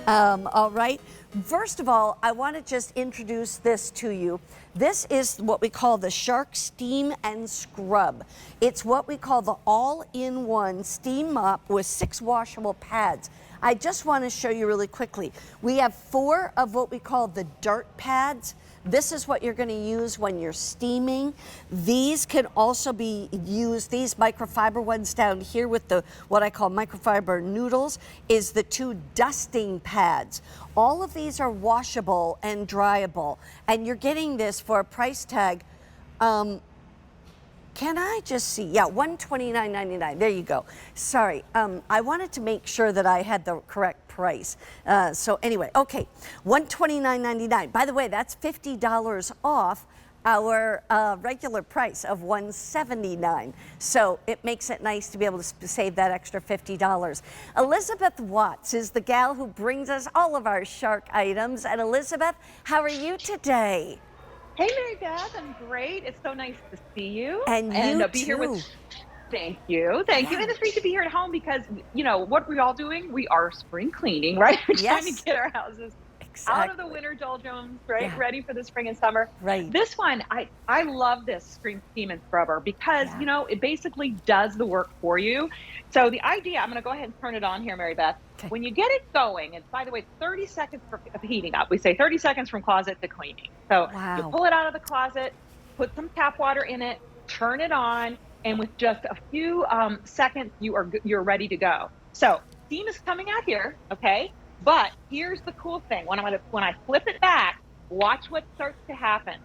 All right. First of all, I want to just introduce this to you. This is what we call the Shark Steam and Scrub. It's what we call the all-in-one steam mop with 6 washable pads. I just want to show you really quickly. We have 4 of what we call the dirt pads. This is what you're going to use when you're steaming. These can also be used, these microfiber ones down here with the what I call microfiber noodles is the 2 dusting pads. All of these are washable and dryable, and you're getting this for a price tag. Can I just see? Yeah, $129.99. There you go. Sorry, I wanted to make sure that I had the correct price. So anyway, okay, $129.99. By the way, that's $50 off our regular price of $179. So it makes it nice to be able to save that extra $50. Elizabeth Watts is the gal who brings us all of our Shark items. And Elizabeth, how are you today? Hey, Mary Beth, I'm great. It's so nice to see you. And you be too. Here with. Thank you. Thank you. And it's great to be here at home because, you know, what we're all doing, we are spring cleaning, right? We're trying to get our houses out of the winter doldrums, right? Ready for the spring and summer. Right. This one, I love this steam and scrubber because, you know, it basically does the work for you. So the idea, I'm going to go ahead and turn it on here, Mary Beth. Okay. When you get it going, and by the way, 30 seconds of heating up. We say 30 seconds from closet to cleaning. So you pull it out of the closet, put some tap water in it, turn it on, and with just a few seconds, you're ready to go. So steam is coming out here, okay? But here's the cool thing. When I flip it back, watch what starts to happen.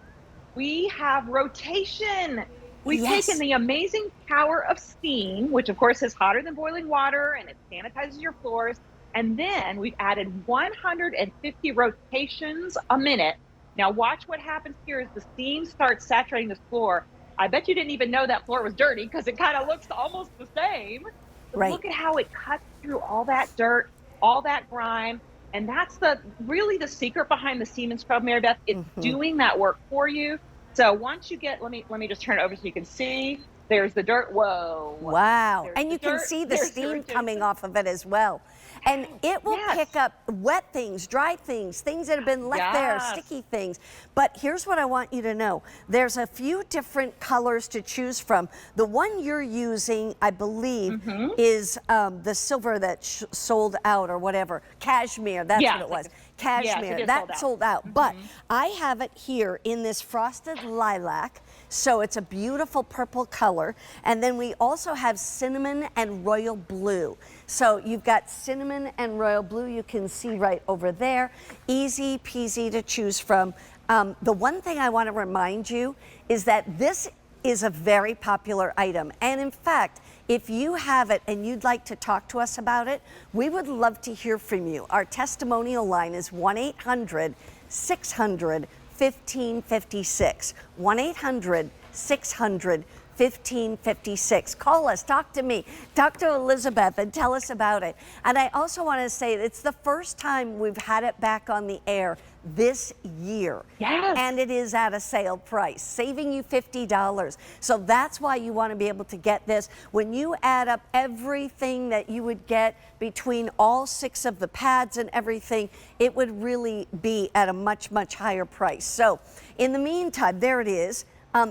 We have rotation. We've taken the amazing power of steam, which of course is hotter than boiling water and it sanitizes your floors. And then we've added 150 rotations a minute. Now watch what happens here as the steam starts saturating the floor. I bet you didn't even know that floor was dirty because it kind of looks almost the same. But look at how it cuts through all that dirt, all that grime. And that's really the secret behind the steam and scrub, Mary Beth. It's doing that work for you. So once you get, let me just turn it over so you can see. There's the dirt. Whoa. Wow. And you can see the steam coming off of it as well. And it will pick up wet things, dry things, things that have been left there, sticky things. But here's what I want you to know. There's a few different colors to choose from. The one you're using, I believe, is the silver that sold out or whatever. Cashmere, that's what it was. Cashmere, that sold out. But I have it here in this frosted lilac. So it's a beautiful purple color. And then we also have cinnamon and royal blue. So you've got cinnamon and royal blue you can see right over there. Easy peasy to choose from. The one thing I want to remind you is that this is a very popular item. And in fact, if you have it and you'd like to talk to us about it, we would love to hear from you. Our testimonial line is 1-800-600-1556. 1-800-600-1556. Call us, talk to me, talk to Elizabeth and tell us about it. And I also want to say it's the first time we've had it back on the air this year. Yes. And it is at a sale price, saving you $50. So that's why you want to be able to get this. When you add up everything that you would get between all 6 of the pads and everything, it would really be at a much, much higher price. So in the meantime, there it is.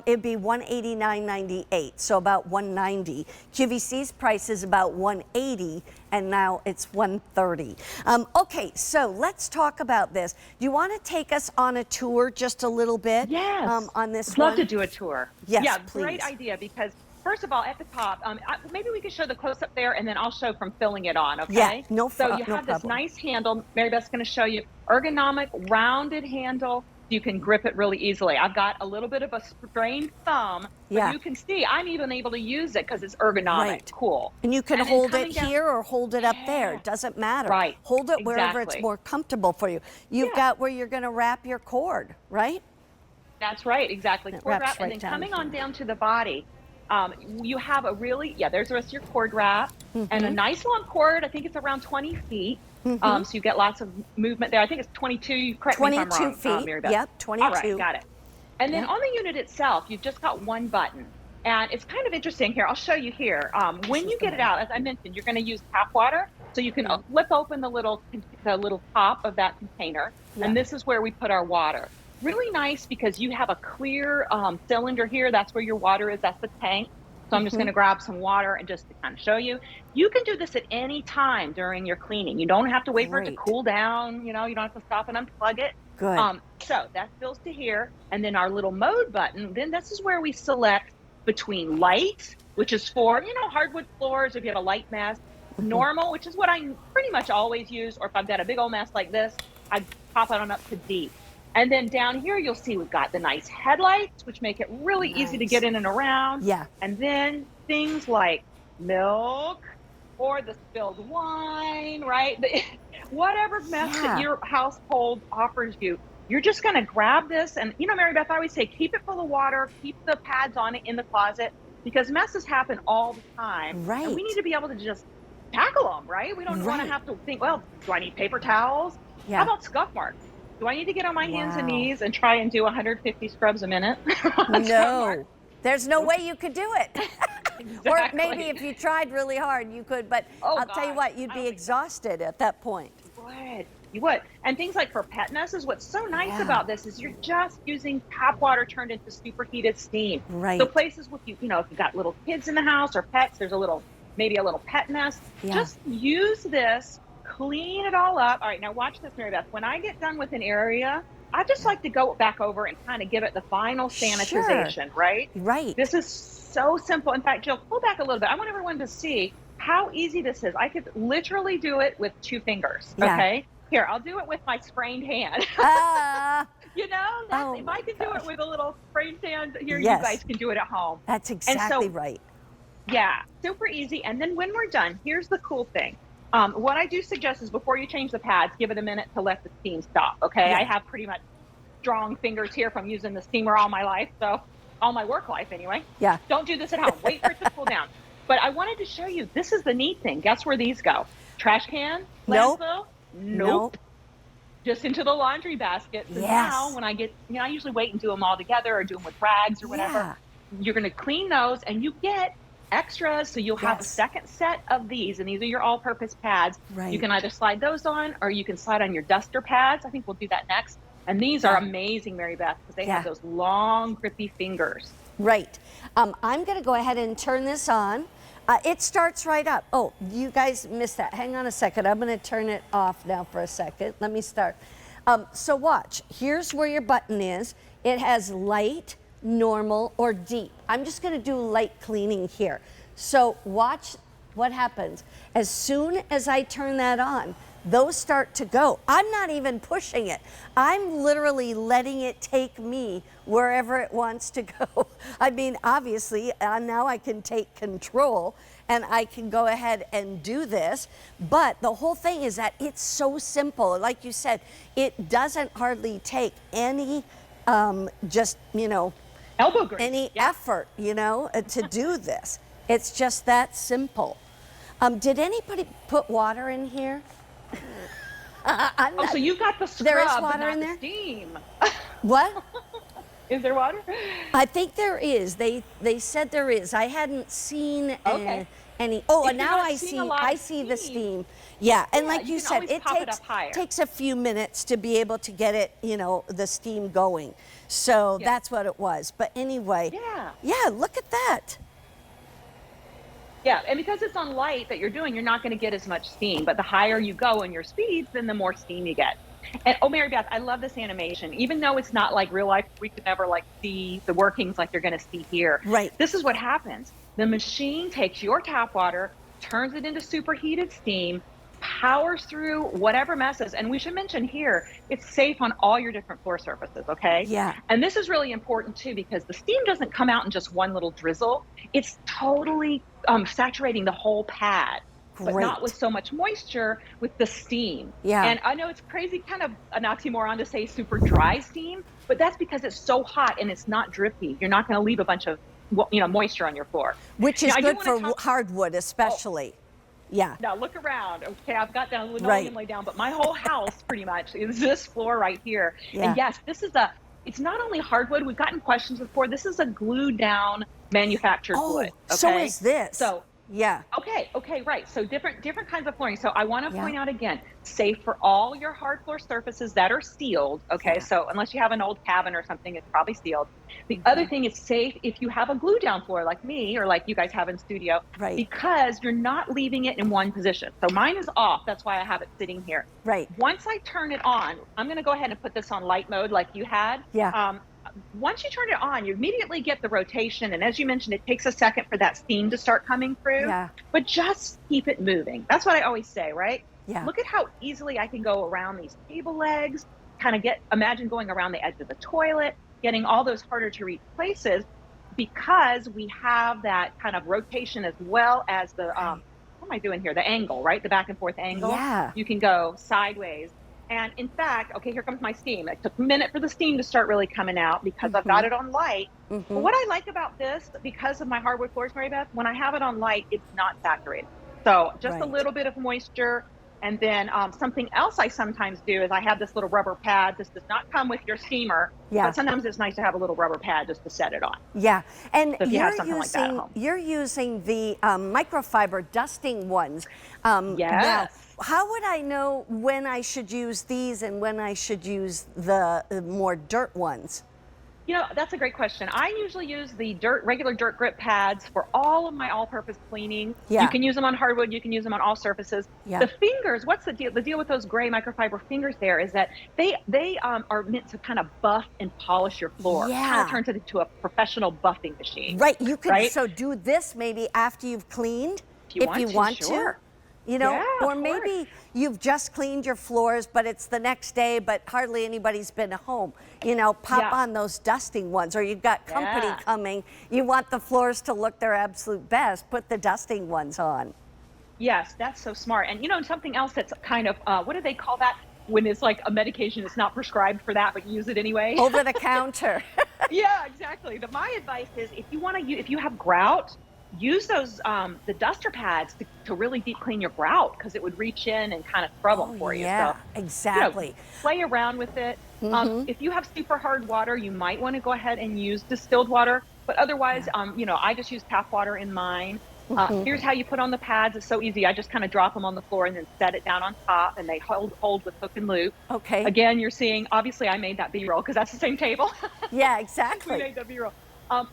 It'd be $189.98, so about $190. QVC's price is about $180, and now it's $130. Okay, so let's talk about this. Do you want to take us on a tour just a little bit? Yes. On this one? I'd love to do a tour. Yes, yeah, please. Great idea, because first of all, at the top, maybe we could show the close-up there, and then I'll show from filling it on, okay? Yeah, no problem. So you have this nice handle. Mary Beth's going to show you ergonomic, rounded handle. You can grip it really easily. I've got a little bit of a strained thumb, but you can see I'm even able to use it because it's ergonomic. Cool. And you can hold it here or hold it up there. It doesn't matter. Right. Hold it wherever it's more comfortable for you. You've got where you're going to wrap your cord, right? That's right, exactly. Cord wrap, and then coming on down to the body, you have a really, there's the rest of your cord wrap, and a nice long cord. I think it's around 20 feet. So you get lots of movement there. I think it's 22, correct me if I'm wrong. 22 feet, Mary Beth. Yep, 22. All right, got it. And then on the unit itself, you've just got one button. And it's kind of interesting here. I'll show you here. When you get it out, as I mentioned, you're going to use tap water. So you can flip open the little top of that container, and this is where we put our water. Really nice because you have a clear cylinder here. That's where your water is. That's the tank. So I'm just going to grab some water and just to kind of show you. You can do this at any time during your cleaning. You don't have to wait for it to cool down. You know, you don't have to stop and unplug it. Good. So that fills to here. And then our little mode button, then this is where we select between light, which is for, you know, hardwood floors if you have a light mess, normal, which is what I pretty much always use, or if I've got a big old mess like this, I pop it on up to deep. And then down here, you'll see we've got the nice headlights, which make it really easy to get in and around. Yeah. And then things like milk or the spilled wine, right? Whatever mess that your household offers you, you're just going to grab this. And, you know, Mary Beth, I always say, keep it full of water, keep the pads on it in the closet, because messes happen all the time. Right. And we need to be able to just tackle them, right? We don't want to have to think, well, do I need paper towels? Yeah. How about scuff marks? Do I need to get on my hands and knees and try and do 150 scrubs a minute? No, there's no way you could do it. Exactly. Or maybe if you tried really hard, you could, but I'll tell you what, you'd be exhausted at that point. You would. And things like for pet messes, what's so nice about this is you're just using tap water turned into superheated steam. Right. So places with you know, if you've got little kids in the house or pets, there's maybe a little pet mess. Just use this, clean it all up. All right, now watch this, Mary Beth. When I get done with an area, I just like to go back over and kind of give it the final sanitization, right? Right. This is so simple. In fact, Jill, pull back a little bit. I want everyone to see how easy this is. I could literally do it with 2 fingers, okay? Here, I'll do it with my sprained hand. You know, if I can do it with a little sprained hand, here you guys can do it at home. That's exactly right. Yeah, super easy. And then when we're done, here's the cool thing. What I do suggest is before you change the pads, give it a minute to let the steam stop, okay? I have pretty much strong fingers here from using the steamer all my life, so all my work life anyway. Yeah. Don't do this at home. Wait for it to cool down. But I wanted to show you, this is the neat thing. Guess where these go? Trash can? Landfill? Nope. Just into the laundry basket. So now when I get, you know, I usually wait and do them all together or do them with rags or whatever. You're going to clean those and you get extras. So you'll have a second set of these, and these are your all-purpose pads. Right. You can either slide those on or you can slide on your duster pads. I think we'll do that next. And these are amazing, Mary Beth, because they have those long, grippy fingers. Right. I'm going to go ahead and turn this on. It starts right up. Oh, you guys missed that. Hang on a second. I'm going to turn it off now for a second. Let me start. So watch. Here's where your button is. It has light, normal, or deep. I'm just going to do light cleaning here. So watch what happens. As soon as I turn that on, those start to go. I'm not even pushing it. I'm literally letting it take me wherever it wants to go. I mean, obviously, now I can take control and I can go ahead and do this. But the whole thing is that it's so simple. Like you said, it doesn't hardly take any, just, you know, elbow grease. Any effort, you know, to do this. It's just that simple. Did anybody put water in here? So you've got the scrub, there is water in there? The steam. What? Is there water? I think there is. They said there is. I hadn't seen any. Oh, and now I see the steam. Yeah, and like you said, it takes a few minutes to be able to get it, you know, the steam going. So that's what it was. But anyway, yeah, look at that. Yeah, and because it's on light that you're doing, you're not going to get as much steam. But the higher you go in your speeds, then the more steam you get. And oh, Mary Beth, I love this animation. Even though it's not like real life, we could never like see the workings like you're going to see here. Right. This is what happens. The machine takes your tap water, turns it into superheated steam, powers through whatever messes. And we should mention here, it's safe on all your different floor surfaces, okay? Yeah. And this is really important too, because the steam doesn't come out in just one little drizzle. It's totally saturating the whole pad, but not with so much moisture, with the steam. Yeah. And I know it's crazy, kind of an oxymoron to say super dry steam, but that's because it's so hot and it's not drippy. You're not going to leave a bunch of, you know, moisture on your floor. Which is good for hardwood, especially. Yeah. Now look around. Okay, I've got down linoleum laid down, but my whole house pretty much is this floor right here. Yeah. And yes, this is it's not only hardwood. We've gotten questions before. This is a glued down manufactured wood. Okay? So is this. So Yeah. Okay, right. So different kinds of flooring. So I want to point out again, safe for all your hard floor surfaces that are sealed. Okay, Yeah. so unless you have an old cabin or something, it's probably sealed. The other Mhm. thing is safe if you have a glue down floor like me or like you guys have in studio, Right. because you're not leaving it in one position. So mine is off. That's why I have it sitting here. Right. Once I turn it on, I'm going to go ahead and put this on light mode like you had. Yeah. Once you turn it on, you immediately get the rotation. And as you mentioned, it takes a second for that steam to start coming through, Yeah. but just keep it moving. That's what I always say, right? Yeah. Look at how easily I can go around these table legs, imagine going around the edge of the toilet, getting all those harder to reach places because we have that kind of rotation as well as the, what am I doing here? The angle, right? The back and forth angle. Yeah. You can go sideways. And in fact, okay, here comes my steam. It took a minute for the steam to start really coming out because I've got it on light. But what I like about this, because of my hardwood floors, Mary Beth, when I have it on light, it's not saturated. So just a little bit of moisture. And then something else I sometimes do is I have this little rubber pad. This does not come with your steamer, but sometimes it's nice to have a little rubber pad just to set it on. Yeah, and so if you have something like that at home. You're using the microfiber dusting ones. Yes. Now, how would I know when I should use these and when I should use the more dirt ones? You know, that's a great question. I usually use the regular dirt grip pads for all of my all-purpose cleaning. Yeah. You can use them on hardwood. You can use them on all surfaces. Yeah. The fingers, what's the deal? The deal with those gray microfiber fingers there is that they are meant to kind of buff and polish your floor. Yeah. Kind of turns it into a professional buffing machine. Right. You could right? so do this maybe after you've cleaned, if you want sure. to. You know, Yeah, or maybe you've just cleaned your floors, but it's the next day, but hardly anybody's been home. You know, pop on those dusting ones, or you've got company coming. You want the floors to look their absolute best. Put the dusting ones on. Yes, that's so smart. And you know, something else that's kind of, what do they call that? When it's like a medication, it's not prescribed for that, but you use it anyway. Over the counter. Yeah, exactly. My advice is if you have grout, use those the duster pads to really deep clean your grout, because it would reach in and kind of scrub them for you. Yeah, so, exactly. You know, play around with it. If you have super hard water, you might want to go ahead and use distilled water. But otherwise, you know, I just use tap water in mine. Here's how you put on the pads. It's so easy. I just kind of drop them on the floor and then set it down on top, and they hold with hook and loop. Okay. Again, you're seeing, obviously I made that B-roll because that's the same table. Yeah, exactly. We made the B-roll.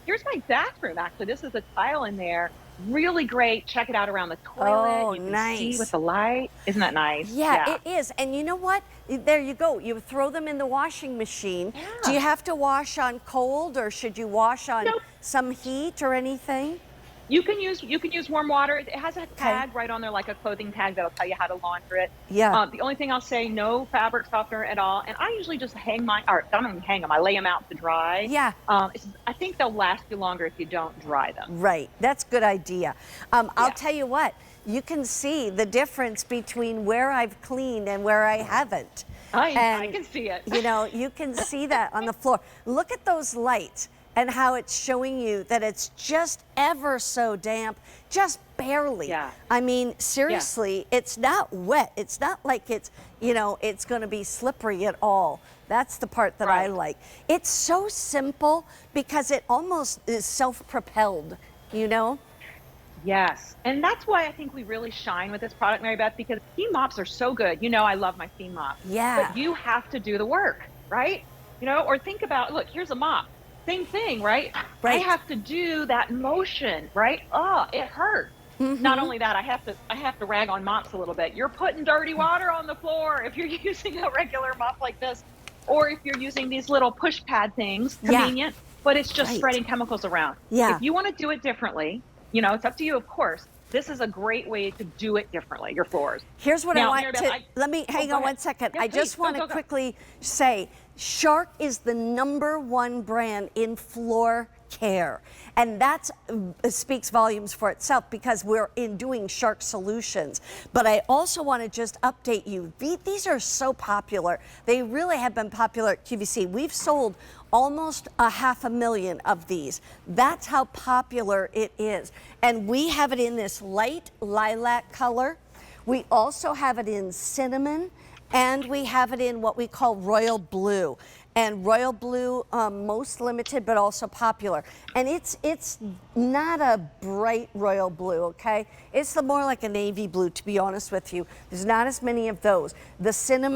Here's my bathroom, actually. This is a tile in there. Really great. Check it out around the toilet. Oh, you can nice. see with the light. Isn't that nice? Yeah, it is. And you know what? There you go. You throw them in the washing machine. Yeah. Do you have to wash on cold, or should you wash on some heat or anything? You can use warm water. It has a tag right on there, like a clothing tag that'll tell you how to launder it. Yeah. The only thing I'll say, no fabric softener at all. And I usually just hang mine, or I don't even hang them. I lay them out to dry. Yeah. I think they'll last you longer if you don't dry them. Right. That's a good idea. I'll tell you what. You can see the difference between where I've cleaned and where I haven't. I can see it. You know, you can see that on the floor. Look at those lights and how it's showing you that it's just ever so damp, just barely. Yeah. I mean, seriously, it's not wet. It's not like it's, you know, it's going to be slippery at all. That's the part that I like. It's so simple because it almost is self-propelled, you know? Yes, and that's why I think we really shine with this product, Mary Beth, because steam mops are so good. You know, I love my steam mop. Yeah. But you have to do the work, right? You know, or think about, look, here's a mop. Same thing, right? I have to do that motion, right? Oh, it hurts. Not only that, I have to rag on mops a little bit. You're putting dirty water on the floor if you're using a regular mop like this, or if you're using these little push pad things, convenient, but it's just spreading chemicals around. Yeah. If you want to do it differently, you know, it's up to you, of course. This is a great way to do it differently, your floors. Here's what I want Mary to, Beth, let me, hang on one second. Yeah, I just want to quickly say, Shark is the #1 brand in floor care. And that speaks volumes for itself because we're in doing Shark solutions. But I also want to just update you. These are so popular. They really have been popular at QVC. We've sold almost 500,000 of these. That's how popular it is. And we have it in this light lilac color. We also have it in cinnamon, and we have it in what we call royal blue. and royal blue, most limited, but also popular. And it's not a bright royal blue, okay? It's more like a navy blue, to be honest with you. There's not as many of those. The cinnamon